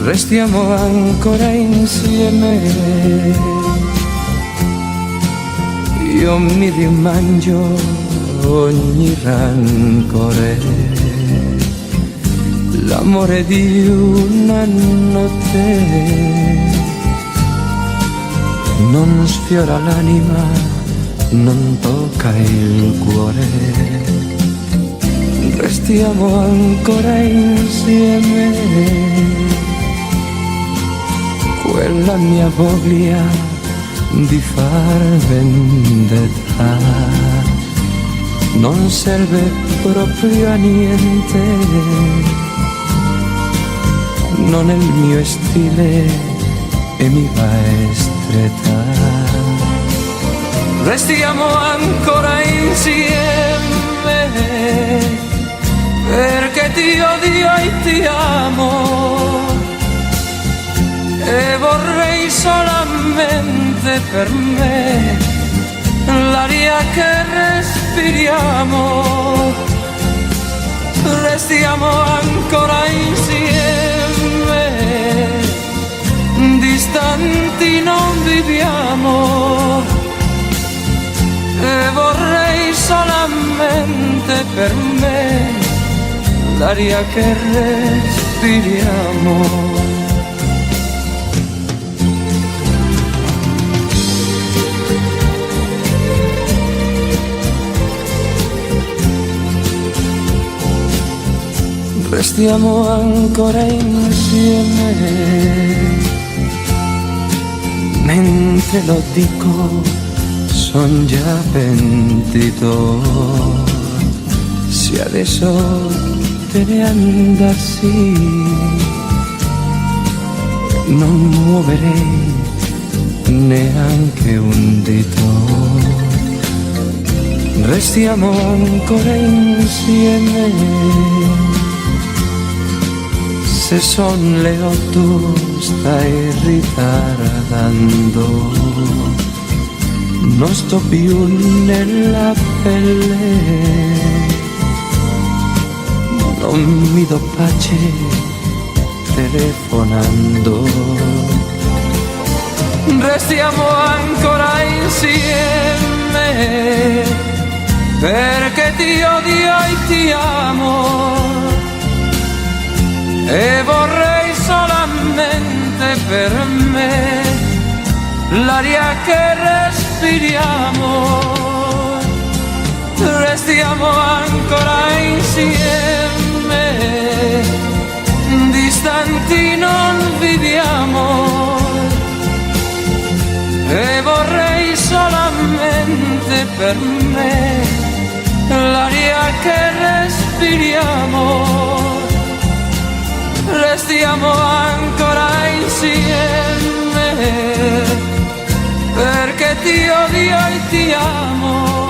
restiamo ancora insieme. Io mi rimangio ogni rancore, l'amore di una notte non sfiora l'anima, non tocca il cuore. Restiamo ancora insieme, quella mia voglia di far vendetta non serve proprio a niente, non è il mio stile e mi va stretta. Restiamo ancora insieme, perché ti odio e ti amo, e vorrei solamente per me l'aria che respiriamo. Restiamo ancora insieme, distanti non viviamo, e vorrei solamente per me l'aria che respiriamo. Restiamo ancora insieme, mentre lo dico son già pentito. Se adesso te ne andassi, non muoverei neanche un dito. Restiamo ancora insieme, se son le 8 stai ritardando, non sto più nella pelle, non mi do pace telefonando. Restiamo ancora insieme, perché ti odio e ti amo, e vorrei solamente per me l'aria che respiriamo. Restiamo ancora insieme, distanti non viviamo, e vorrei solamente per me l'aria che respiriamo. Restiamo ancora insieme, perché ti odio e ti amo,